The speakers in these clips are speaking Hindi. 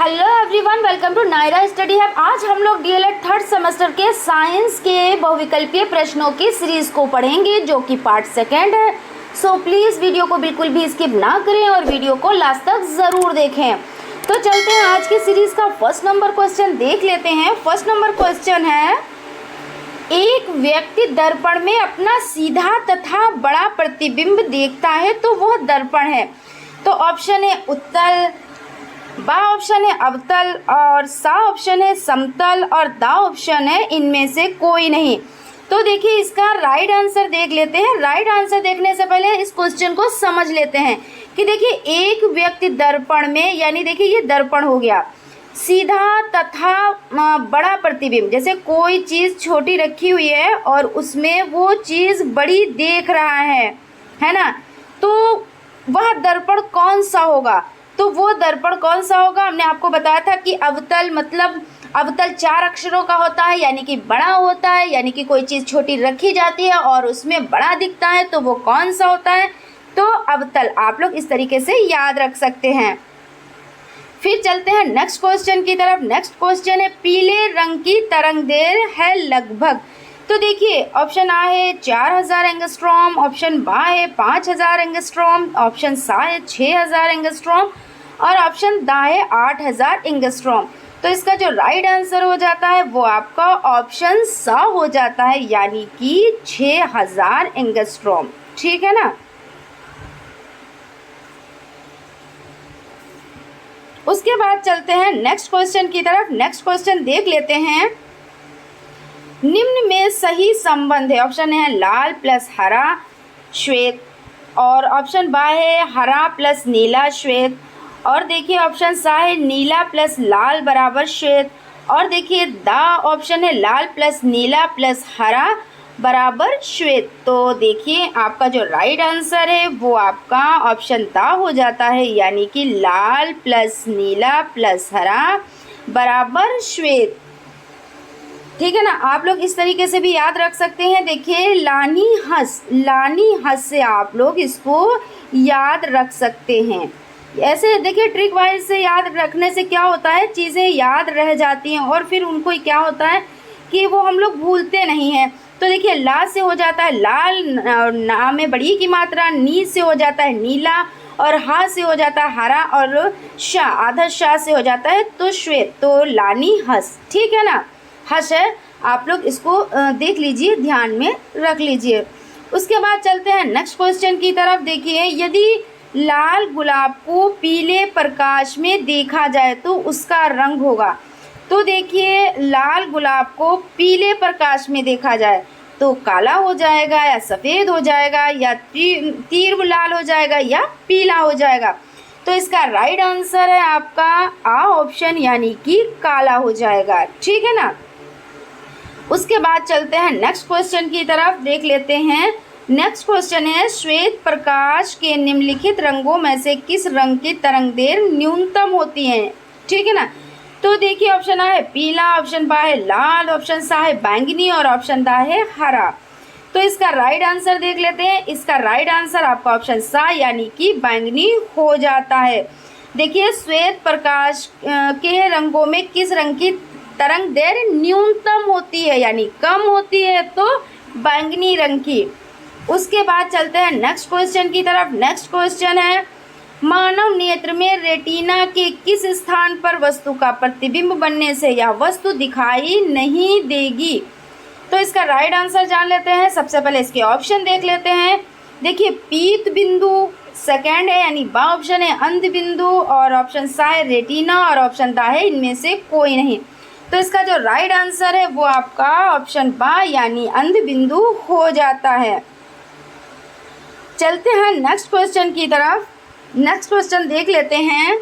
Hello everyone, welcome to Naira study hub. आज हम लोग डीएलएड थर्ड सेमेस्टर के साइंस के बहुविकल्पीय प्रश्नों की सीरीज को पढ़ेंगे जो कि पार्ट सेकेंड है। सो प्लीज़ वीडियो को बिल्कुल भी स्किप ना करें और वीडियो को लास्ट तक ज़रूर देखें। तो चलते हैं आज की सीरीज का फर्स्ट नंबर क्वेश्चन देख लेते हैं। फर्स्ट नंबर क्वेश्चन है, एक व्यक्ति दर्पण में अपना सीधा तथा बड़ा प्रतिबिंब देखता है तो वह दर्पण है। तो ऑप्शन है उत्तल, बा ऑप्शन है अवतल और सा ऑप्शन है समतल और दा ऑप्शन है इनमें से कोई नहीं। तो देखिए इसका राइट आंसर देख लेते हैं। राइट आंसर देखने से पहले इस क्वेश्चन को समझ लेते हैं कि देखिए एक व्यक्ति दर्पण में, यानी देखिए ये दर्पण हो गया, सीधा तथा बड़ा प्रतिबिंब, जैसे कोई चीज़ छोटी रखी हुई है और उसमें वो चीज़ बड़ी देख रहा है ना, तो वह दर्पण कौन सा होगा? तो वो दर्पण कौन सा होगा? हमने आपको बताया था कि अवतल, मतलब अवतल 4 अक्षरों का होता है, यानी कि बड़ा होता है, यानी कि कोई चीज़ छोटी रखी जाती है और उसमें बड़ा दिखता है, तो वो कौन सा होता है? तो अवतल। आप लोग इस तरीके से याद रख सकते हैं। फिर चलते हैं नेक्स्ट क्वेश्चन की तरफ। नेक्स्ट क्वेश्चन है, पीले रंग की तरंगदैर्घ्य है लगभग। तो देखिए ऑप्शन आ है 4000 एंगस्ट्रॉम, ऑप्शन बा है 5000 एंगस्ट्रॉम, ऑप्शन सा है 6000 एंगस्ट्रॉम और ऑप्शन दा है 8000 एंगस्ट्रॉम। तो इसका जो राइट आंसर हो जाता है वो आपका ऑप्शन सा हो जाता है, यानी कि 6000 एंगस्ट्रॉम। ठीक है ना। उसके बाद चलते हैं नेक्स्ट क्वेश्चन की तरफ। नेक्स्ट क्वेश्चन देख लेते हैं। निम्न में सही संबंध है। ऑप्शन है लाल प्लस हरा श्वेत और ऑप्शन बा है हरा प्लस नीला श्वेत और देखिए ऑप्शन सा है नीला प्लस लाल बराबर श्वेत और देखिए दा ऑप्शन है लाल प्लस नीला प्लस हरा बराबर श्वेत। तो देखिए आपका जो राइट आंसर है वो आपका ऑप्शन दा हो जाता है, यानी कि लाल प्लस नीला प्लस हरा बराबर श्वेत। ठीक है ना। आप लोग इस तरीके से भी याद रख सकते हैं। देखिए लानी हंस से आप लोग इसको याद रख सकते हैं। ऐसे देखिए ट्रिक वाइज से याद रखने से क्या होता है, चीज़ें याद रह जाती हैं और फिर उनको क्या होता है कि वो हम लोग भूलते नहीं हैं। तो देखिए ला से हो जाता है लाल, ना में बड़ी की मात्रा, नी से हो जाता है नीला और हा से हो जाता है हरा और शाह, आधा शाह से हो जाता है तो श्वेत। तो लानी हंस, ठीक है ना, हंस है। आप लोग इसको देख लीजिए, ध्यान में रख लीजिए। उसके बाद चलते हैं नेक्स्ट क्वेश्चन की तरफ। देखिए यदि लाल गुलाब को पीले प्रकाश में देखा जाए तो उसका रंग होगा। तो देखिए लाल गुलाब को पीले प्रकाश में देखा जाए तो काला हो जाएगा या सफ़ेद हो जाएगा या तीर लाल हो जाएगा या पीला हो जाएगा। तो इसका राइट आंसर है आपका आ ऑप्शन, यानी कि काला हो जाएगा। ठीक है ना। उसके बाद चलते हैं नेक्स्ट क्वेश्चन की तरफ, देख लेते हैं। नेक्स्ट क्वेश्चन है, श्वेत प्रकाश के निम्नलिखित रंगों में से किस रंग की तरंगदैर्घ्य न्यूनतम होती है? ठीक है ना। तो देखिए ऑप्शन आ है पीला, ऑप्शन बा है लाल, ऑप्शन सा है बैंगनी और ऑप्शन दा है हरा। तो इसका राइट आंसर देख लेते हैं। इसका राइट आंसर आपका ऑप्शन सा, यानी कि बैंगनी हो जाता है। देखिए श्वेत प्रकाश के रंगों में किस रंग की तरंगदैर्घ्य न्यूनतम होती है, यानी कम होती है, तो बैंगनी रंग की। उसके बाद चलते हैं नेक्स्ट क्वेश्चन की तरफ। नेक्स्ट क्वेश्चन है, मानव नेत्र में रेटिना के किस स्थान पर वस्तु का प्रतिबिंब बनने से यह वस्तु दिखाई नहीं देगी? तो इसका राइट आंसर जान लेते हैं। सबसे पहले इसके ऑप्शन देख लेते हैं। देखिए पीत बिंदु सेकंड है, यानी बा ऑप्शन है अंध बिंदु और ऑप्शन सा है रेटिना और ऑप्शन दा है इनमें से कोई नहीं। तो इसका जो राइट आंसर है वो आपका ऑप्शन बा, यानी अंध बिंदु हो जाता है। चलते हैं नेक्स्ट क्वेश्चन की तरफ। नेक्स्ट क्वेश्चन देख लेते हैं।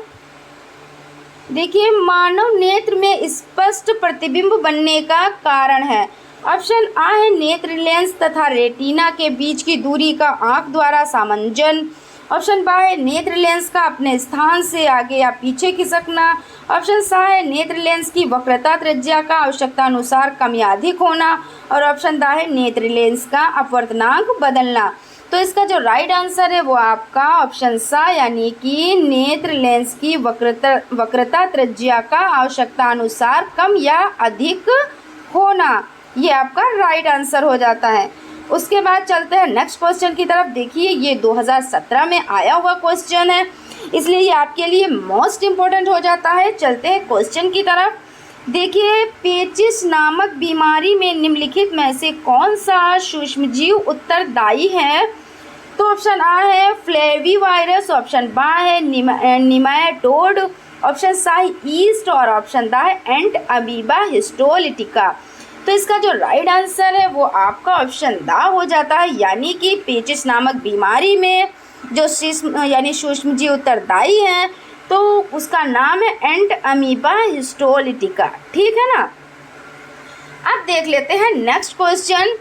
देखिए मानव नेत्र में स्पष्ट प्रतिबिंब बनने का कारण है। ऑप्शन आ है नेत्र लेंस तथा रेटिना के बीच की दूरी का आंख द्वारा सामंजन, ऑप्शन बा है नेत्र लेंस का अपने स्थान से आगे या पीछे खिसकना, ऑप्शन सा है नेत्र लेंस की वक्रता त्रिज्या का आवश्यकता अनुसार कम या अधिक होना और ऑप्शन दा है नेत्र लेंस का अपवर्तनांक बदलना। तो इसका जो राइट आंसर है वो आपका ऑप्शन सा यानी कि नेत्र लेंस की वक्रता त्रिज्या का आवश्यकता अनुसार कम या अधिक होना, ये आपका राइट आंसर हो जाता है। उसके बाद चलते हैं नेक्स्ट क्वेश्चन की तरफ। देखिए ये 2017 में आया हुआ क्वेश्चन है, इसलिए ये आपके लिए मोस्ट इम्पोर्टेंट हो जाता है। चलते हैं क्वेश्चन की तरफ। देखिए पेचिश नामक बीमारी में निम्नलिखित में से कौन सा सूक्ष्मजीव उत्तरदायी है? तो ऑप्शन आ है फ्लेवीवायरस, ऑप्शन बा है निमैटोड, ऑप्शन सा है ईस्ट और ऑप्शन दा है एंट अमीबा हिस्टोलिटिका। तो इसका जो राइट आंसर है वो आपका ऑप्शन दा हो जाता है, यानी कि पेचिश नामक बीमारी में जो सूक्ष्मजीव उत्तरदायी हैं तो उसका नाम है एंट अमीबा हिस्टोलिटिका। ठीक है ना। अब देख लेते हैं नेक्स्ट क्वेश्चन।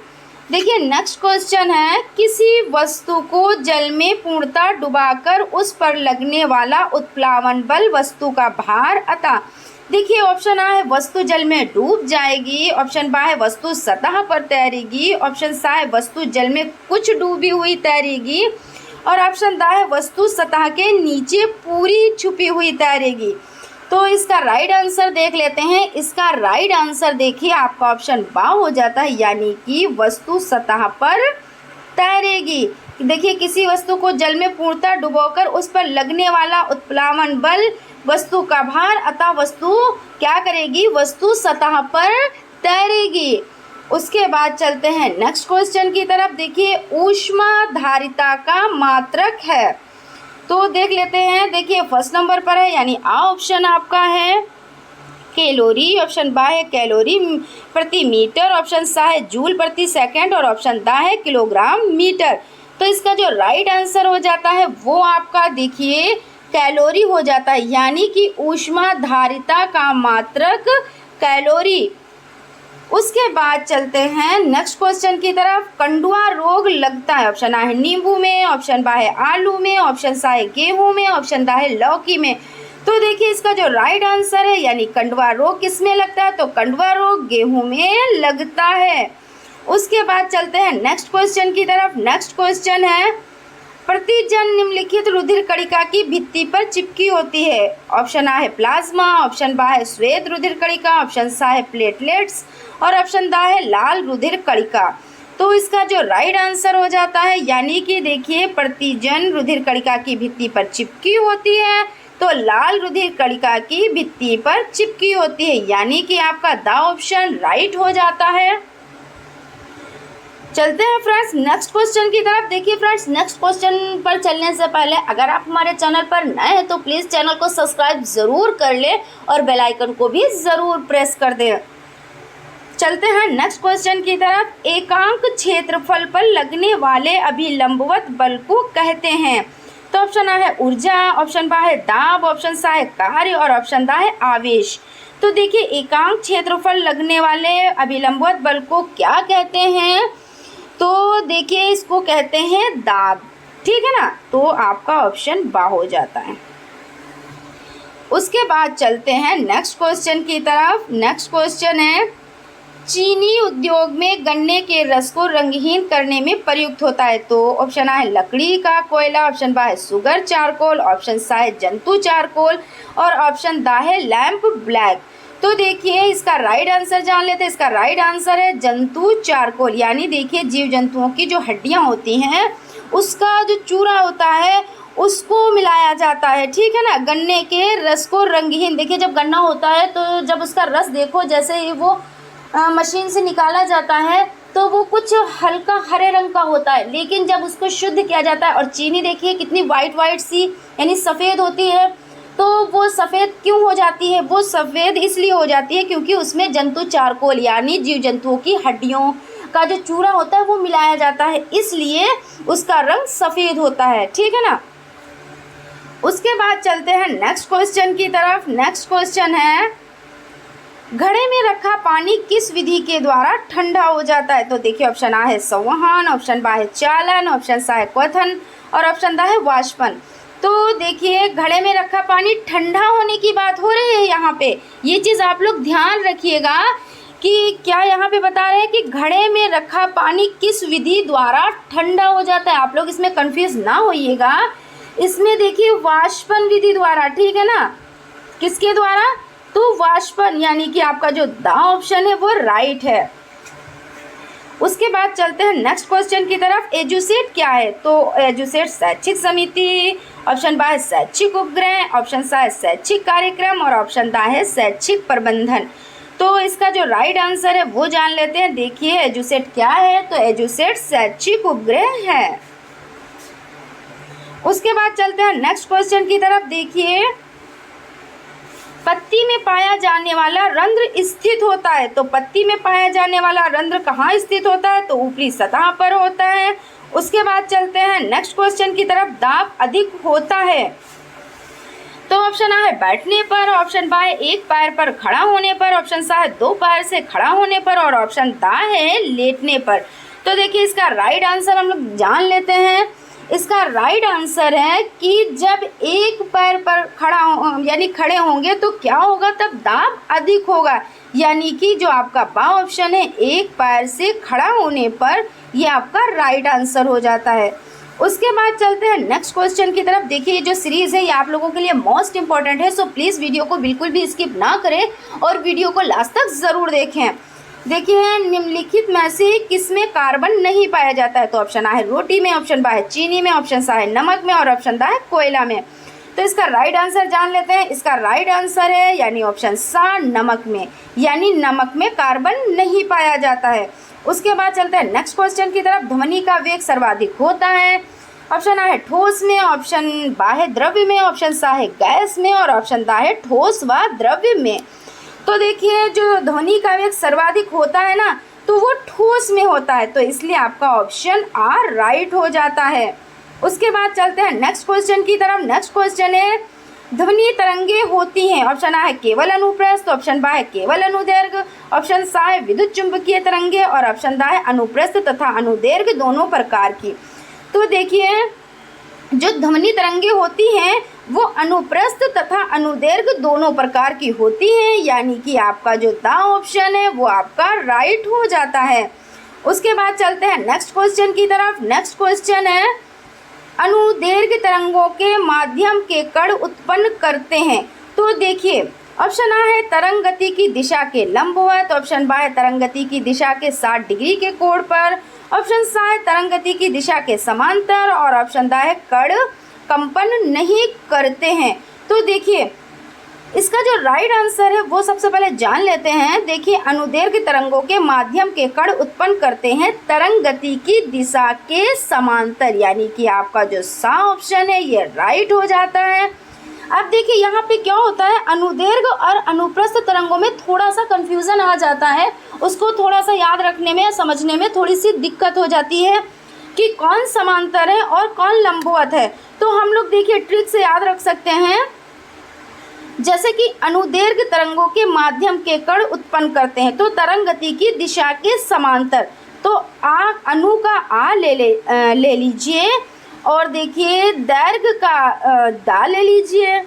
देखिए नेक्स्ट क्वेश्चन है किसी वस्तु को जल में पूर्णतः डुबाकर उस पर लगने वाला उत्प्लावन बल वस्तु का भार अतः। देखिए ऑप्शन आ है वस्तु जल में डूब जाएगी, ऑप्शन बा है वस्तु सतह पर तैरेगी, ऑप्शन सा है वस्तु जल में कुछ डूबी हुई तैरेगी और ऑप्शन दा है वस्तु सतह के नीचे पूरी छुपी हुई तैरेगी। तो इसका राइट आंसर देख लेते हैं। इसका राइट आंसर देखिए आपका ऑप्शन बा हो जाता है, यानी कि वस्तु सतह पर तैरेगी। देखिए किसी वस्तु को जल में पूर्णतः डुबोकर उस पर लगने वाला उत्प्लावन बल वस्तु का भार अतः वस्तु क्या करेगी, वस्तु सतह पर तैरेगी। उसके बाद चलते हैं नेक्स्ट क्वेश्चन की तरफ। देखिए ऊष्माधारिता का मात्रक है, तो देख लेते हैं। देखिए फर्स्ट नंबर पर है यानी आ ऑप्शन आपका है कैलोरी, ऑप्शन बा है कैलोरी प्रति मीटर, ऑप्शन सा है जूल प्रति सेकंड और ऑप्शन दा है किलोग्राम मीटर। तो इसका जो राइट आंसर हो जाता है वो आपका देखिए कैलोरी हो जाता है, यानी कि ऊष्माधारिता का मात्रक कैलोरी। उसके बाद चलते हैं नेक्स्ट क्वेश्चन की तरफ। कंडुआ रोग लगता है, ऑप्शन आ है नींबू में, ऑप्शन बा है आलू में, ऑप्शन सा है गेहूं में, ऑप्शन दा है लौकी में। तो देखिए इसका जो राइट आंसर है यानी कंडुआ रोग किस में लगता है, तो कंडुआ रोग गेहूं में लगता है। उसके बाद चलते हैं नेक्स्ट क्वेश्चन की तरफ। नेक्स्ट क्वेश्चन है प्रतिजन निम्नलिखित रुधिर कणिका की भित्ति पर चिपकी होती है, ऑप्शन आ है प्लाज्मा, ऑप्शन बा है श्वेत रुधिर कणिका, ऑप्शन सा है प्लेटलेट्स और ऑप्शन दा है लाल रुधिर कणिका। तो इसका जो राइट आंसर हो जाता है यानी कि देखिए प्रतिजन रुधिर कणिका की भित्ति पर चिपकी होती है, तो लाल रुधिर कणिका की भित्ति पर चिपकी होती है, यानी कि आपका दा ऑप्शन राइट हो जाता है। चलते हैं फ्रेंड्स नेक्स्ट क्वेश्चन की तरफ। देखिए फ्रेंड्स नेक्स्ट क्वेश्चन पर चलने से पहले अगर आप हमारे चैनल पर नए हैं तो प्लीज़ चैनल को सब्सक्राइब ज़रूर कर लें और बेल आइकन को भी ज़रूर प्रेस कर दें। चलते हैं नेक्स्ट क्वेश्चन की तरफ। एकांक क्षेत्रफल पर लगने वाले अभिलंबवत बल को कहते हैं, तो ऑप्शन आ है ऊर्जा, ऑप्शन बा है दाब, ऑप्शन सा है कार्य और ऑप्शन दा है आवेश। तो देखिए एकांक क्षेत्रफल लगने वाले अभिलंबवत बल को क्या कहते हैं, तो देखिए इसको कहते हैं दाब। ठीक है ना, तो आपका ऑप्शन बा हो जाता है। उसके बाद चलते हैं नेक्स्ट क्वेश्चन की तरफ। नेक्स्ट क्वेश्चन है चीनी उद्योग में गन्ने के रस को रंगहीन करने में प्रयुक्त होता है, तो ऑप्शन आ है लकड़ी का कोयला, ऑप्शन बा है सुगर चारकोल, ऑप्शन सा है जंतु चारकोल और ऑप्शन दा है लैंप ब्लैक। तो देखिए इसका राइट आंसर जान लेते हैं। इसका राइट आंसर है जंतु चारकोल, यानी देखिए जीव जंतुओं की जो हड्डियां होती हैं उसका जो चूरा होता है उसको मिलाया जाता है। ठीक है ना, गन्ने के रस को रंगहीन। देखिए जब गन्ना होता है तो जब उसका रस देखो जैसे ही वो मशीन से निकाला जाता है तो वो कुछ हल्का हरे रंग का होता है, लेकिन जब उसको शुद्ध किया जाता है और चीनी देखिए कितनी वाइट सी यानी सफ़ेद होती है, तो वो सफ़ेद क्यों हो जाती है, वो सफ़ेद इसलिए हो जाती है क्योंकि उसमें जंतु चारकोल यानी जीव जंतुओं की हड्डियों का जो चूरा होता है वो मिलाया जाता है, इसलिए उसका रंग सफ़ेद होता है। ठीक है ना। उसके बाद चलते हैं नेक्स्ट क्वेश्चन की तरफ। नेक्स्ट क्वेश्चन है घड़े में रखा पानी किस विधि के द्वारा ठंडा हो जाता है, तो देखिए ऑप्शन आ है संवहन, ऑप्शन बा है चालन, ऑप्शन सा है क्वथन और ऑप्शन दा है वाष्पन। तो देखिए घड़े में रखा पानी ठंडा होने की बात हो रही है यहाँ पे, ये चीज़ आप लोग ध्यान रखिएगा कि क्या यहाँ पे बता रहे हैं कि घड़े में रखा पानी किस विधि द्वारा ठंडा हो जाता है। आप लोग इसमें कंफ्यूज ना होइएगा, इसमें देखिए वाष्पन विधि द्वारा, ठीक है ना। किसके द्वारा? तो वाष्पन, यानी कि आपका जो द ऑप्शन है वो राइट है। उसके बाद चलते हैं नेक्स्ट क्वेश्चन की तरफ। एजुसेट क्या है? तो एजुसेट शैक्षिक समिति, ऑप्शन बा है शैक्षिक उपग्रह, ऑप्शन सा है शैक्षिक कार्यक्रम और ऑप्शन दा है शैक्षिक प्रबंधन। तो इसका जो राइट आंसर है वो जान लेते हैं। देखिए एजुसेट क्या है, तो एजुसेट शैक्षिक उपग्रह है। उसके बाद चलते हैं नेक्स्ट क्वेश्चन की तरफ। देखिए पत्ती में पाया जाने वाला रंध्र स्थित होता है, तो पत्ती में पाया जाने वाला रंध्र कहाँ स्थित होता है? तो ऊपरी सतह पर होता है। उसके बाद चलते हैं नेक्स्ट क्वेश्चन की तरफ। दाब अधिक होता है, तो ऑप्शन आ है बैठने पर, ऑप्शन बा है एक पैर पर खड़ा होने पर, ऑप्शन सा है दो पैर से खड़ा होने पर और ऑप्शन दा है लेटने पर। तो देखिए इसका राइट आंसर हम लोग जान लेते हैं। इसका राइट आंसर है कि जब एक पैर पर यानी खड़े होंगे तो क्या होगा? तब दाब अधिक होगा, यानी कि जो आपका बा ऑप्शन है एक पैर से खड़ा होने पर, ये आपका राइट आंसर हो जाता है। उसके बाद चलते हैं नेक्स्ट क्वेश्चन की तरफ। देखिए ये जो सीरीज़ है ये आप लोगों के लिए मोस्ट इंपॉर्टेंट है, सो प्लीज़ वीडियो को बिल्कुल भी स्किप ना करें और वीडियो को लास्ट तक ज़रूर देखें। देखिए निम्नलिखित में से किसमें कार्बन नहीं पाया जाता है? तो ऑप्शन आ है रोटी में, ऑप्शन बा है चीनी में, ऑप्शन सा है नमक में और ऑप्शन दा है कोयला में। तो इसका राइट आंसर जान लेते हैं। इसका राइट आंसर है यानी ऑप्शन सा नमक में, यानी नमक में कार्बन नहीं पाया जाता है। उसके बाद चलते हैं नेक्स्ट क्वेश्चन की तरफ। ध्वनि का वेग सर्वाधिक होता है, ऑप्शन आ है ठोस में, ऑप्शन बा है द्रव्य में, ऑप्शन सा है गैस में और ऑप्शन दा है ठोस व द्रव्य में। तो देखिए जो ध्वनि का वेग सर्वाधिक होता है ना, तो वो ठोस में होता है, तो इसलिए आपका ऑप्शन आर राइट हो जाता है। उसके बाद चलते हैं नेक्स्ट क्वेश्चन की तरफ। नेक्स्ट क्वेश्चन है ध्वनि तरंगे होती हैं, ऑप्शन आ है केवल अनुप्रस्थ, ऑप्शन बा है केवल अनुदैर्घ्य, ऑप्शन सा है विद्युत चुंबकीय तरंगे और ऑप्शन दा है अनुप्रस्थ तथा अनुदैर्घ्य दोनों प्रकार की। तो देखिए जो ध्वनि तरंगे होती हैं वो अनुप्रस्थ तथा अनुदैर्घ्य दोनों प्रकार की होती हैं, यानी कि आपका जो दा ऑप्शन है वो आपका राइट हो जाता है। उसके बाद चलते हैं नेक्स्ट क्वेश्चन की तरफ। नेक्स्ट क्वेश्चन है अनुदैर्घ्य तरंगों के माध्यम के कण उत्पन्न करते हैं। तो देखिए ऑप्शन आ है तरंग गति की दिशा के लंबवत, ऑप्शन बा है तरंग गति की दिशा के 60 डिग्री के कोण पर, ऑप्शन सा है तरंग गति की दिशा के समांतर और ऑप्शन दा है कण कंपन नहीं करते हैं। तो देखिए इसका जो राइट आंसर है वो सबसे पहले जान लेते हैं। देखिए अनुदैर्घ्य तरंगों के माध्यम के कण उत्पन्न करते हैं तरंग गति की दिशा के समांतर, यानी कि आपका जो सा ऑप्शन है ये राइट हो जाता है। अब देखिए यहाँ पे क्या होता है, अनुदैर्घ्य और अनुप्रस्थ तरंगों में थोड़ा सा कंफ्यूजन आ जाता है, उसको थोड़ा सा याद रखने में समझने में थोड़ी सी दिक्कत हो जाती है कि कौन समांतर है और कौन लंबवत है। तो हम लोग देखिए ट्रिक से याद रख सकते हैं, जैसे कि अनुदैर्घ्य तरंगों के माध्यम के कण उत्पन्न करते हैं तो तरंग गति की दिशा के समांतर, तो अनु का आ ले लीजिए और देखिए दैर्घ्य का दा ले लीजिए,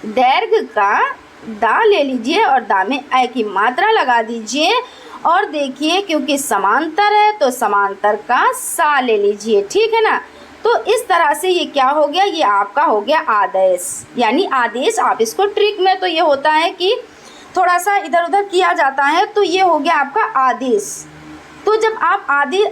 दैर्घ्य का दा ले लीजिए और दा में ऐ की मात्रा लगा दीजिए और देखिए क्योंकि समांतर है तो समांतर का सा ले लीजिए, ठीक है ना। तो इस तरह से ये क्या हो गया, ये आपका हो गया आदेश, यानी आदेश। आप इसको ट्रिक में तो ये होता है कि थोड़ा सा इधर उधर किया जाता है, तो ये हो गया आपका आदेश। तो जब आप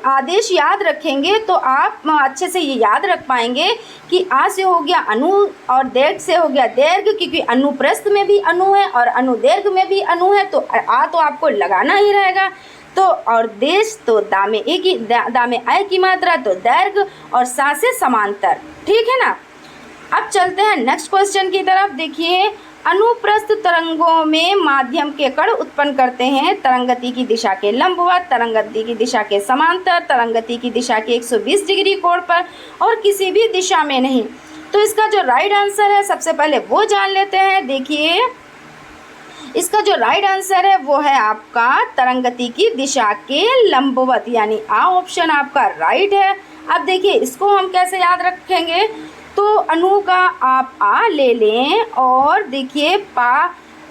आदेश याद रखेंगे तो आप अच्छे से ये याद रख पाएंगे कि आ से हो गया अनु और दैर्घ्य से हो गया दैर्घ्य, क्योंकि अनुप्रस्थ में भी अनु है और अनुदैर्घ्य में भी अनु है, तो आ तो आपको लगाना ही रहेगा। तो और देश तो दा में एक ही दा में आय की मात्रा, तो दैर्घ्य और सा से समांतर, ठीक है ना। अब चलते हैं नेक्स्ट क्वेश्चन की तरफ। देखिए अनुप्रस्थ तरंगों में माध्यम के कण उत्पन्न करते हैं तरंग गति की दिशा के लंबवत, तरंग गति की दिशा के समांतर, तरंग गति की दिशा के 120 डिग्री कोण पर और किसी भी दिशा में नहीं। तो इसका जो राइट आंसर है सबसे पहले वो जान लेते हैं। देखिए इसका जो राइट आंसर है वो है आपका तरंग गति की दिशा के लंबवत, यानी आ ऑप्शन आपका राइट है। अब देखिए इसको हम कैसे याद रखेंगे, तो अनु का आप आ ले लें और देखिए पा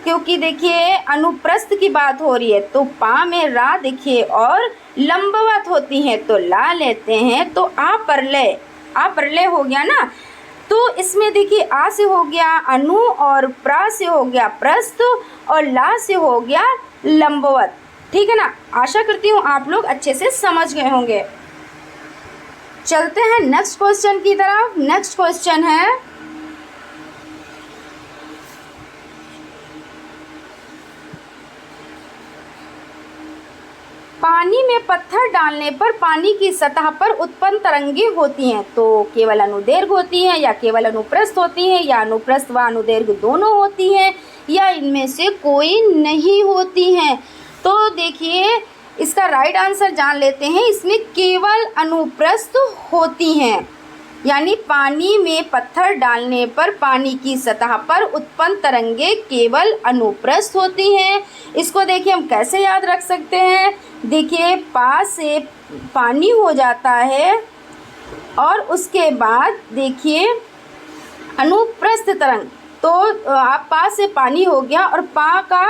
क्योंकि देखिए अनुप्रस्थ की बात हो रही है तो पा में रा देखिए और लंबवत होती है तो ला लेते हैं, तो आ परले हो गया ना। तो इसमें देखिए आ से हो गया अनु और प्रा से हो गया प्रस्थ और ला से हो गया लंबवत। ठीक है ना, आशा करती हूँ आप लोग अच्छे से समझ गए होंगे। चलते हैं नेक्स्ट क्वेश्चन की तरफ। नेक्स्ट क्वेश्चन है पानी में पत्थर डालने पर पानी की सतह पर उत्पन्न तरंगे होती हैं तो केवल अनुदैर्घ्य होती हैं या केवल अनुप्रस्थ होती हैं या अनुप्रस्थ व अनुदैर्घ्य दोनों होती हैं या इनमें से कोई नहीं होती हैं। तो देखिए इसका राइट आंसर जान लेते हैं। इसमें केवल अनुप्रस्थ होती हैं, यानी पानी में पत्थर डालने पर पानी की सतह पर उत्पन्न तरंगे केवल अनुप्रस्थ होती हैं। इसको देखिए हम कैसे याद रख सकते हैं। देखिए पा से पानी हो जाता है और उसके बाद देखिए अनुप्रस्थ तरंग, तो आप पा से पानी हो गया और पा का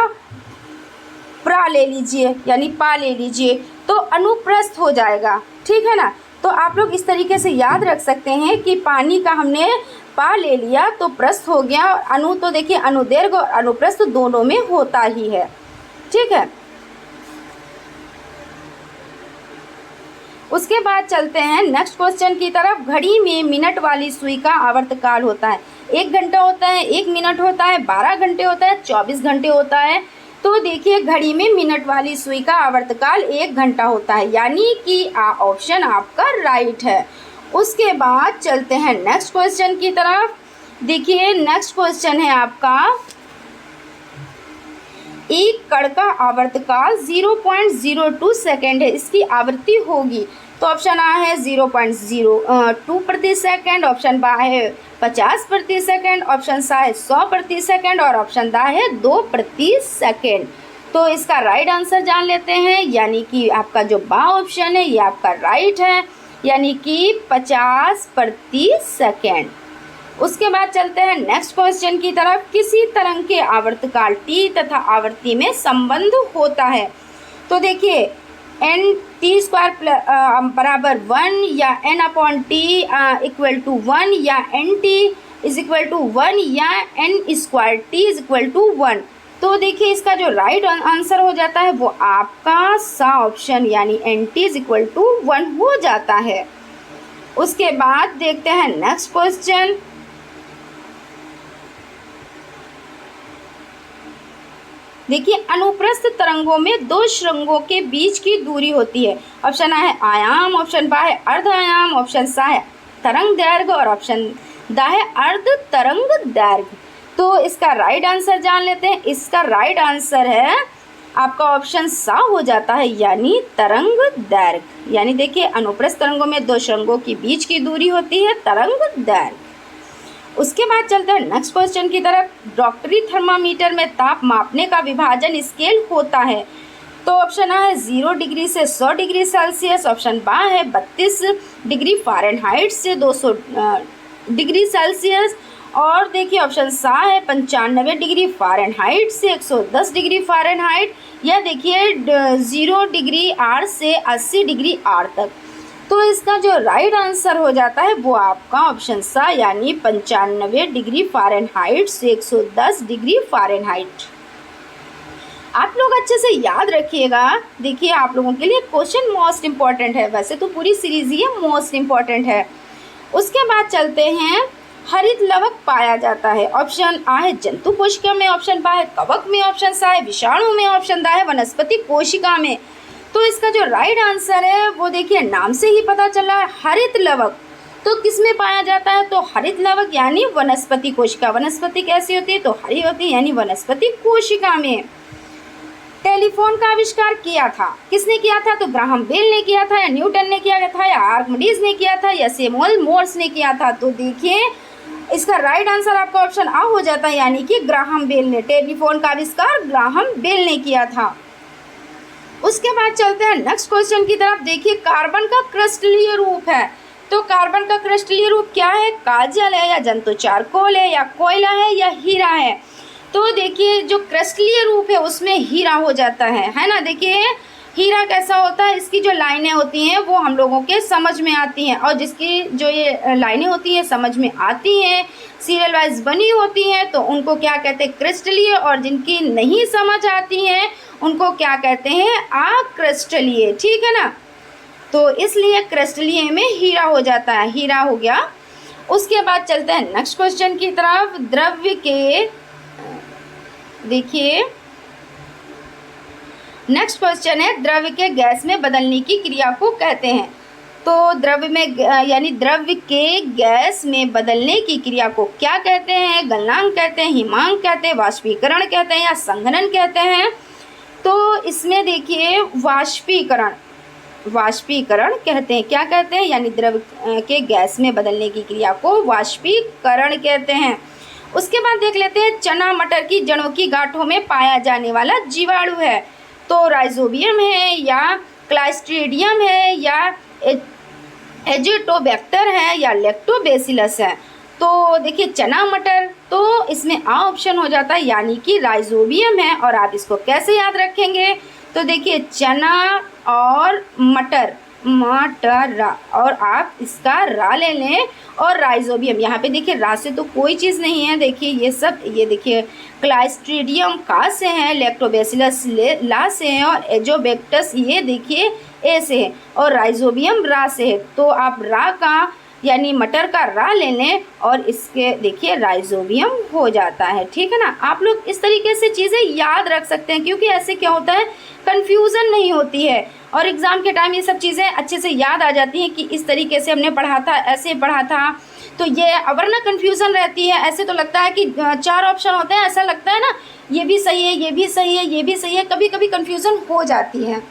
प्रा ले लीजिए यानी पा ले लीजिए तो अनुप्रस्थ हो जाएगा। ठीक है ना, तो आप लोग इस तरीके से याद रख सकते हैं कि पानी का हमने पा ले लिया तो प्रस्थ हो गया और अनु तो देखिए अनुदैर्घ्य और अनुप्रस्थ दोनों में होता ही है। ठीक है, उसके बाद चलते हैं नेक्स्ट क्वेश्चन की तरफ। घड़ी में मिनट वाली सुई का आवर्तकाल होता है 1 घंटा होता है, 1 मिनट होता है, 12 घंटे होता है, 24 घंटे होता है। तो देखिए घड़ी में मिनट वाली सुई का आवर्तकाल 1 घंटा होता है, यानी कि ऑप्शन आपका राइट है। उसके बाद चलते हैं नेक्स्ट क्वेश्चन की तरफ। देखिए नेक्स्ट क्वेश्चन है आपका, एक कण का आवर्तकाल 0.02 सेकेंड है, इसकी आवृत्ति होगी। तो ऑप्शन आ है 0.02 प्रति सेकेंड, ऑप्शन बा है 50 प्रति सेकेंड, ऑप्शन सा है 100 प्रति सेकेंड और ऑप्शन दा है 2 प्रति सेकेंड। तो इसका राइट आंसर जान लेते हैं, यानी कि आपका जो बा ऑप्शन है ये आपका राइट है, यानी कि 50 प्रति सेकेंड। उसके बाद चलते हैं नेक्स्ट क्वेश्चन की तरफ। किसी तरंग के आवर्तकाल टी तथा आवृत्ति में संबंध होता है। तो देखिए एन टी स्क्वायर बराबर 1 या n upon t equal to 1 या n t is equal to 1 या n square t is equal to 1। तो देखिए इसका जो राइट आंसर हो जाता है वो आपका सा ऑप्शन यानी n t is equal to 1 हो जाता है। उसके बाद देखते हैं नेक्स्ट क्वेश्चन। देखिए अनुप्रस्थ तरंगों में 2 श्रृंगों के बीच की दूरी होती है। ऑप्शन आ है आयाम, ऑप्शन बा है अर्ध आयाम, ऑप्शन सा है तरंग दैर्घ्य और ऑप्शन दा है अर्ध तरंग दैर्घ्य। तो इसका राइट आंसर जान लेते हैं। इसका राइट आंसर है आपका ऑप्शन सा हो जाता है, यानी तरंग दैर्घ्य। यानी देखिए अनुप्रस्थ तरंगों में 2 श्रृंगों के बीच की दूरी होती है तरंग दैर्घ्य। उसके बाद चलते हैं नेक्स्ट क्वेश्चन की तरफ। डॉक्टरी थर्मामीटर में ताप मापने का विभाजन स्केल होता है। तो ऑप्शन आ है 0 डिग्री से 100 डिग्री सेल्सियस, ऑप्शन बा है 32 डिग्री फ़ारेनहाइट से 200 डिग्री सेल्सियस और देखिए ऑप्शन सा है 95 डिग्री फ़ारेनहाइट से 110 डिग्री फ़ारेनहाइट या देखिए 0 डिग्री आर से 80 डिग्री आर तक। तो इसका जो राइट आंसर हो जाता है वो आपका ऑप्शन सा यानी 95 डिग्री फ़ारेनहाइट से 110 डिग्री फ़ारेनहाइट। आप लोग अच्छे से याद रखिएगा। देखिए आप लोगों के लिए क्वेश्चन मोस्ट इम्पॉर्टेंट है, वैसे तो पूरी सीरीज ही मोस्ट इम्पॉर्टेंट है। उसके बाद चलते हैं हरित लवक पाया जाता है। ऑप्शन आ है जंतु कोशिका में, ऑप्शन बा है कवक में, ऑप्शन सा है विषाणु में, ऑप्शन दा है वनस्पति कोशिका में। तो इसका जो राइट आंसर है वो देखिए नाम से ही पता चला है हरित लवक। तो किस में पाया जाता है? तो हरित लवक यानी वनस्पति कोशिका। वनस्पति कैसी होती है? तो हरी होती है, यानी वनस्पति कोशिका में। टेलीफोन का आविष्कार किया था, किसने किया था? तो ग्राहम बेल ने किया था या न्यूटन ने किया था या आर्किमिडीज ने किया था या सैमुअल मोर्स ने किया था। तो देखिए इसका राइट आंसर आपका ऑप्शन आ हो जाता है, यानी कि ग्राहम बेल ने। टेलीफोन का आविष्कार ग्राहम बेल ने किया था। उसके बाद चलते हैं नेक्स्ट क्वेश्चन की तरफ। देखिए कार्बन का क्रिस्टलीय रूप है। तो कार्बन का क्रिस्टलीय रूप क्या है? काजल है या जंतु चारकोल है या कोयला है या हीरा है। तो देखिए जो क्रिस्टलीय रूप है उसमें हीरा हो जाता है ना। देखिए हीरा कैसा होता है, इसकी जो लाइनें होती हैं वो हम लोगों के समझ में आती हैं, और जिसकी जो ये लाइनें होती हैं समझ में आती हैं, सीरियल वाइज बनी होती हैं, तो उनको क्या कहते हैं, क्रिस्टलीय। और जिनकी नहीं समझ आती हैं उनको क्या कहते हैं, अक्रिस्टलीय। ठीक है ना। तो इसलिए क्रिस्टलीय में हीरा हो जाता है, हीरा हो गया। उसके बाद चलते हैं नेक्स्ट क्वेश्चन की तरफ। द्रव्य के, देखिए नेक्स्ट क्वेश्चन है, द्रव्य के गैस में बदलने की क्रिया को कहते हैं। तो द्रव्य में यानी द्रव्य के गैस में बदलने की क्रिया को क्या कहते हैं, गलनांक कहते हैं, हिमांक कहते हैं, वाष्पीकरण कहते हैं, या संघनन कहते हैं। तो इसमें देखिए वाष्पीकरण कहते हैं। क्या कहते हैं, यानी द्रव्य के गैस में बदलने की क्रिया को वाष्पीकरण कहते हैं। उसके बाद देख लेते हैं, चना मटर की जड़ों की गांठों में पाया जाने वाला जीवाणु है। तो राइजोबियम है, या क्लास्ट्रीडियम है, या एजिटोबैक्टर है, या लैक्टोबैसिलस है। तो देखिए चना मटर, तो इसमें आ ऑप्शन हो जाता है, यानी कि राइजोबियम है। और आप इसको कैसे याद रखेंगे, तो देखिए चना और मटर रा, और आप इसका रा ले लें, और राइजोबियम यहाँ पे देखिए रा से तो कोई चीज़ नहीं है। देखिए ये सब, ये देखिए क्लास्ट्रीडियम का से हैं, लैक्टोबैसिलस ला से हैं, और एजोबैक्टस ये देखिए ए से है, और राइजोबियम रा से है। तो आप रा का यानी मटर का रा ले लें, और इसके देखिए राइजोबियम हो जाता है। ठीक है ना। आप लोग इस तरीके से चीज़ें याद रख सकते हैं, क्योंकि ऐसे क्या होता है, कन्फ्यूज़न नहीं होती है, और एग्ज़ाम के टाइम ये सब चीज़ें अच्छे से याद आ जाती हैं कि इस तरीके से हमने पढ़ा था, ऐसे पढ़ा था। तो ये वरना कन्फ्यूज़न रहती है। ऐसे तो लगता है कि 4 ऑप्शन होते हैं, ऐसा लगता है ना, ये भी सही है, ये भी सही है, ये भी सही है, कभी कभी कन्फ्यूज़न हो जाती है।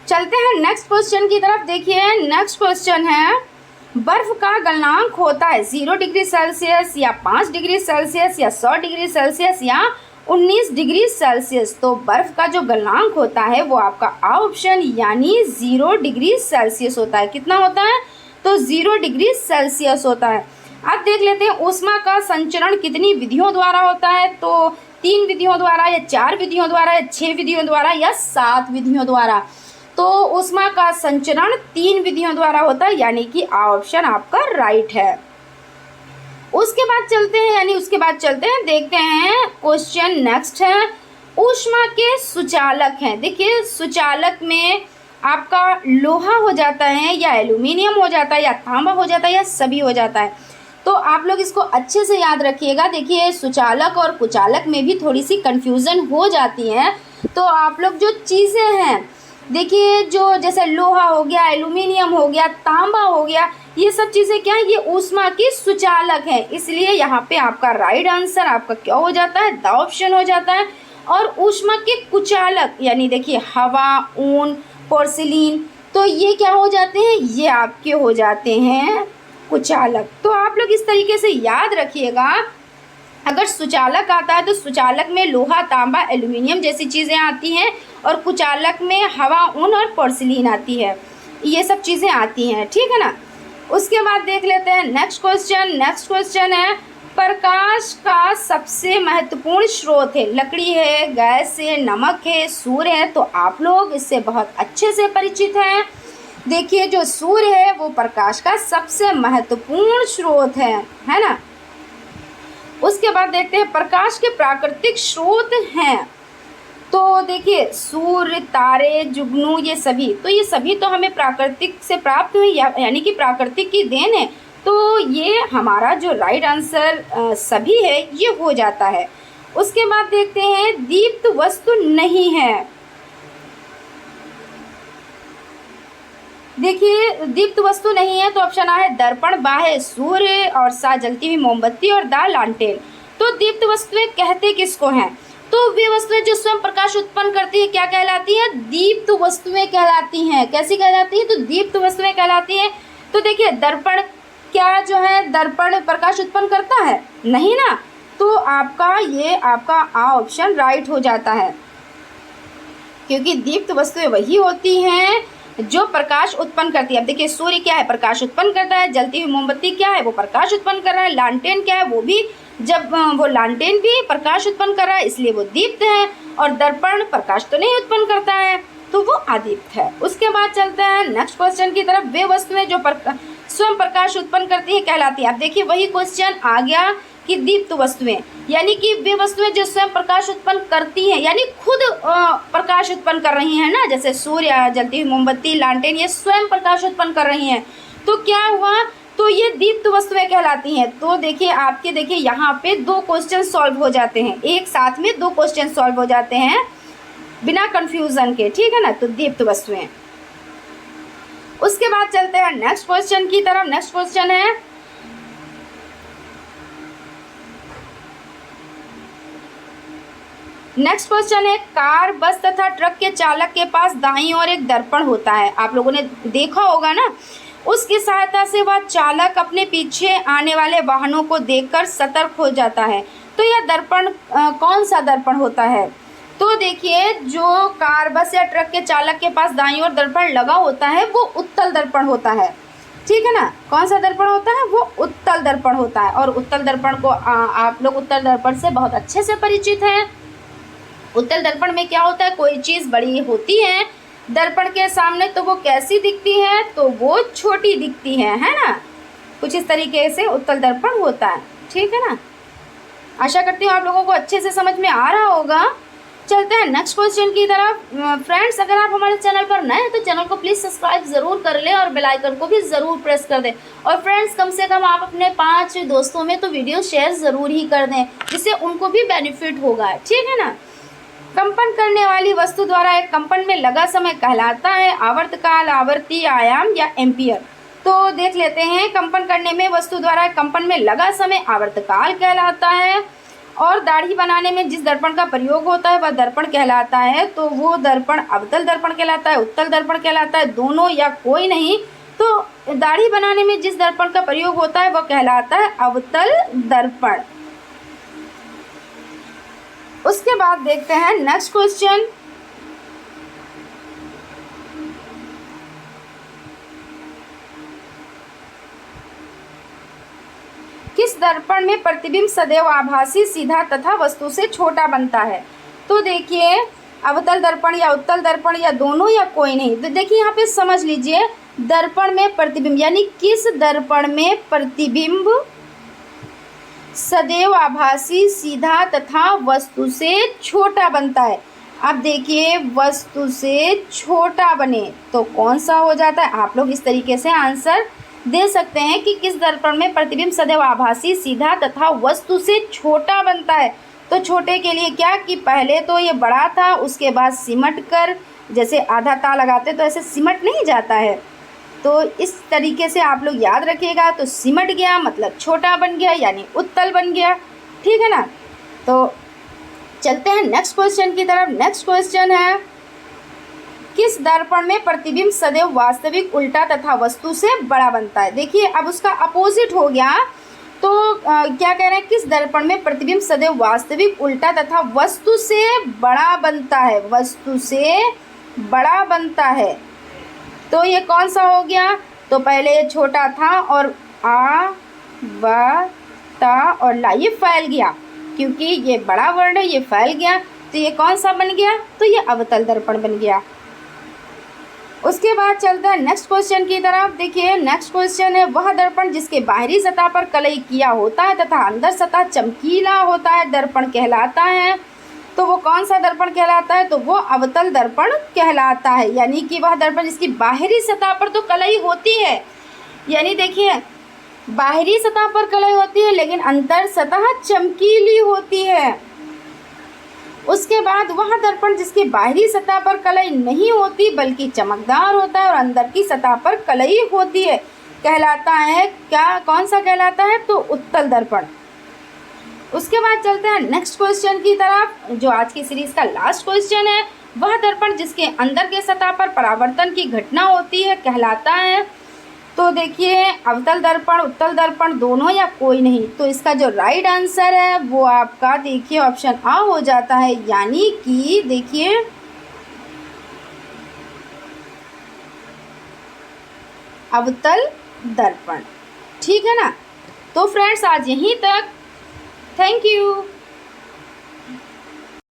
चलते हैं नेक्स्ट क्वेश्चन की तरफ। देखिए नेक्स्ट क्वेश्चन है, बर्फ का गलनांक होता है 0 डिग्री सेल्सियस, या 5 डिग्री सेल्सियस, या 100 डिग्री सेल्सियस, या 19 डिग्री सेल्सियस। तो बर्फ का जो गलनांक होता है वो आपका आ ऑप्शन यानी 0 डिग्री सेल्सियस होता है। कितना होता है, तो 0 डिग्री सेल्सियस होता है। अब देख लेते हैं ऊष्मा का संचरण कितनी विधियों द्वारा होता है। तो 3 विधियों द्वारा, या 4 विधियों द्वारा, या 6 विधियों द्वारा, या 7 विधियों द्वारा। तो ऊष्मा का संचरण 3 विधियों द्वारा होता है, यानी कि आ ऑप्शन आपका राइट है। उसके बाद चलते हैं, देखते हैं क्वेश्चन नेक्स्ट है, ऊष्मा के सुचालक हैं। देखिए सुचालक में आपका लोहा हो जाता है, या एल्यूमिनियम हो जाता है, या तांबा हो जाता है, या सभी हो जाता है। तो आप लोग इसको अच्छे से याद रखिएगा। देखिए सुचालक और कुचालक में भी थोड़ी सी कन्फ्यूज़न हो जाती है। तो आप लोग जो चीज़ें हैं, देखिए जो जैसे लोहा हो गया, एल्यूमिनियम हो गया, तांबा हो गया, ये सब चीज़ें क्या है, ये ऊष्मा की सुचालक है। इसलिए यहाँ पे आपका राइट आंसर आपका क्या हो जाता है, द ऑप्शन हो जाता है। और ऊष्मा के कुचालक यानी देखिए हवा, ऊन, पोर्सिलीन, तो ये क्या हो जाते हैं, ये आपके हो जाते हैं कुचालक। तो आप लोग इस तरीके से याद रखिएगा। अगर सुचालक आता है तो सुचालक में लोहा, तांबा, एल्यूमिनियम जैसी चीज़ें आती हैं, और कुचालक में हवा, ऊन और पोर्सिलीन आती है, ये सब चीज़ें आती हैं। ठीक है ना। उसके बाद देख लेते हैं नेक्स्ट क्वेश्चन है, प्रकाश का सबसे महत्वपूर्ण स्रोत है, लकड़ी है, गैस है, नमक है, सूर्य है। तो आप लोग इससे बहुत अच्छे से परिचित हैं। देखिए जो सूर्य है वो प्रकाश का सबसे महत्वपूर्ण स्रोत है ना। उसके बाद देखते हैं प्रकाश के प्राकृतिक स्रोत हैं। तो देखिए सूर्य, तारे, जुगनू, ये सभी तो हमें प्राकृतिक से प्राप्त हुई, यानी कि प्राकृतिक की देन है। तो ये हमारा जो राइट आंसर सभी है ये हो जाता है। उसके बाद देखते हैं दीप्त वस्तु नहीं है। देखिए दीप्त वस्तु नहीं है तो ऑप्शन आ है दर्पण, बाह्य सूर्य, और सा जलती हुई मोमबत्ती, और दा लालटेन। तो दीप्त वस्तुएं कहते किसको हैं, तो वे वस्तुएं जो स्वयं प्रकाश उत्पन्न करती है क्या कहलाती है, दीप्त वस्तुएं कहलाती हैं। कैसी कहलाती है, तो दीप्त वस्तुएं कहलाती हैं। तो देखिए दर्पण क्या जो है, दर्पण प्रकाश उत्पन्न करता है, नहीं ना। तो आपका आ ऑप्शन राइट हो जाता है, क्योंकि दीप्त वस्तुएं वही होती हैं जो प्रकाश उत्पन्न करती है। अब देखिए सूर्य क्या है, प्रकाश उत्पन्न करता है। जलती हुई मोमबत्ती क्या है, वो प्रकाश उत्पन्न कर रहा है। लालटेन क्या है, वो भी जब वो लालटेन भी प्रकाश उत्पन्न कर रहा है, इसलिए वो दीप्त है। और दर्पण प्रकाश तो नहीं उत्पन्न करता है, तो वो अदीप्त है। उसके बाद चलते हैं नेक्स्ट क्वेश्चन की तरफ। वे वस्तुएं जो स्वयं प्रकाश उत्पन्न करती है कहलाती है। अब देखिए वही क्वेश्चन आ गया कि दीप्त वस्तुएं, यानी कि वे वस्तुएं जो स्वयं प्रकाश उत्पन्न करती हैं, यानी खुद प्रकाश उत्पन्न कर रही हैं ना, जैसे सूर्य, जलती हुई मोमबत्ती, लालटेन, ये स्वयं प्रकाश उत्पन्न कर रही हैं। तो क्या हुआ, तो ये दीप्त वस्तुएं कहलाती हैं। तो देखिए आपके देखिए यहाँ पे 2 क्वेश्चन सॉल्व हो जाते हैं, एक साथ में 2 क्वेश्चन सॉल्व हो जाते हैं बिना कंफ्यूजन के, ठीक है ना। तो दीप्त वस्तुएं। उसके बाद चलते हैं नेक्स्ट क्वेश्चन की तरफ। नेक्स्ट क्वेश्चन है, नेक्स्ट क्वेश्चन है, कार, बस तथा ट्रक के चालक के पास दाईं ओर एक दर्पण होता है। आप लोगों ने देखा होगा ना, उसकी सहायता से वह चालक अपने पीछे आने वाले वाहनों को देखकर सतर्क हो जाता है। तो यह दर्पण कौन सा दर्पण होता है? तो देखिए जो कार, बस या ट्रक के चालक के पास दाईं ओर दर्पण लगा होता है वो उत्तल दर्पण होता है, ठीक है ना। कौन सा दर्पण होता है? वो उत्तल दर्पण होता है। और उत्तल दर्पण को आप लोग उत्तल दर्पण से बहुत अच्छे से परिचित हैं। उत्तल दर्पण में क्या होता है, कोई चीज़ बड़ी होती है दर्पण के सामने तो वो कैसी दिखती है, तो वो छोटी दिखती है ना। कुछ इस तरीके से उत्तल दर्पण होता है, ठीक है ना। आशा करती हूँ आप लोगों को अच्छे से समझ में आ रहा होगा। चलते हैं नेक्स्ट क्वेश्चन की तरफ। फ्रेंड्स, अगर आप हमारे चैनल पर नए हैं तो चैनल को प्लीज़ सब्सक्राइब ज़रूर कर लें और बेल आइकन को भी ज़रूर प्रेस कर दें। और फ्रेंड्स, कम से कम आप अपने 5 दोस्तों में तो वीडियो शेयर ज़रूर ही कर दें, जिससे उनको भी बेनिफिट होगा, ठीक है ना। कंपन करने वाली वस्तु द्वारा एक कंपन में लगा समय कहलाता है आवर्तकाल, आवर्ती, आयाम या एम्पियर। तो देख लेते हैं, कंपन करने में वस्तु द्वारा कंपन में लगा समय आवर्तकाल कहलाता है। और दाढ़ी बनाने में जिस दर्पण का प्रयोग होता है वह दर्पण कहलाता है। तो वो दर्पण अवतल दर्पण कहलाता है, उत्तल दर्पण कहलाता है, दोनों या कोई नहीं। तो दाढ़ी बनाने में जिस दर्पण का प्रयोग होता है वह कहलाता है अवतल दर्पण। उसके बाद देखते हैं नेक्स्ट क्वेश्चन। किस दर्पण में प्रतिबिंब सदैव आभासी, सीधा तथा वस्तु से छोटा बनता है? तो देखिए अवतल दर्पण या उत्तल दर्पण या दोनों या कोई नहीं। तो देखिए यहाँ पे समझ लीजिए, दर्पण में प्रतिबिंब यानी किस दर्पण में प्रतिबिंब सदैव आभासी, सीधा तथा वस्तु से छोटा बनता है। अब देखिए वस्तु से छोटा बने तो कौन सा हो जाता है? आप लोग इस तरीके से आंसर दे सकते हैं कि किस दर्पण में प्रतिबिंब सदैव आभासी, सीधा तथा वस्तु से छोटा बनता है। तो छोटे के लिए क्या कि पहले तो ये बड़ा था, उसके बाद सिमट कर, जैसे आधा ता लगाते तो ऐसे सिमट नहीं जाता है। तो इस तरीके से आप लोग याद रखिएगा। तो सिमट गया मतलब छोटा बन गया, यानी उत्तल बन गया, ठीक है ना। तो चलते हैं नेक्स्ट क्वेश्चन की तरफ। नेक्स्ट क्वेश्चन है, किस दर्पण में प्रतिबिंब सदैव वास्तविक, उल्टा तथा वस्तु से बड़ा बनता है? देखिए अब उसका अपोजिट हो गया। तो क्या कह रहे हैं, किस दर्पण में प्रतिबिंब सदैव वास्तविक, उल्टा तथा वस्तु से बड़ा बनता है? वस्तु से बड़ा बनता है। तो ये कौन सा हो गया? तो पहले ये छोटा था और आ, व, ता और ला ये फैल गया, क्योंकि ये बड़ा वर्ड है, ये फैल गया। तो ये कौन सा बन गया? तो ये अवतल दर्पण बन गया। उसके बाद चलते हैं नेक्स्ट क्वेश्चन की तरफ। देखिए नेक्स्ट क्वेश्चन है, वह दर्पण जिसके बाहरी सतह पर कलई किया होता है तथा अंदर सतह चमकीला होता है दर्पण कहलाता है। तो वो कौन सा दर्पण कहलाता है? तो वो अवतल दर्पण कहलाता है। यानी कि वह दर्पण जिसकी बाहरी सतह पर तो कलई होती है, यानी देखिए बाहरी सतह पर कलई होती है लेकिन अंतर सतह चमकीली होती है। उसके बाद वह दर्पण जिसकी बाहरी सतह पर कलई नहीं होती बल्कि चमकदार होता है और अंदर की सतह पर कलई होती है कहलाता है क्या? कौन सा कहलाता है? तो उत्तल दर्पण। उसके बाद चलते हैं नेक्स्ट क्वेश्चन की तरफ, जो आज की सीरीज का लास्ट क्वेश्चन है। वह दर्पण जिसके अंदर के सतह पर परावर्तन की घटना होती है कहलाता है। तो देखिए अवतल दर्पण, उत्तल दर्पण, दोनों या कोई नहीं। तो इसका जो राइट आंसर है वो आपका देखिए ऑप्शन आ हो जाता है, यानी कि देखिए अवतल दर्पण। ठीक है ना। तो फ्रेंड्स आज यहीं तक। Thank you.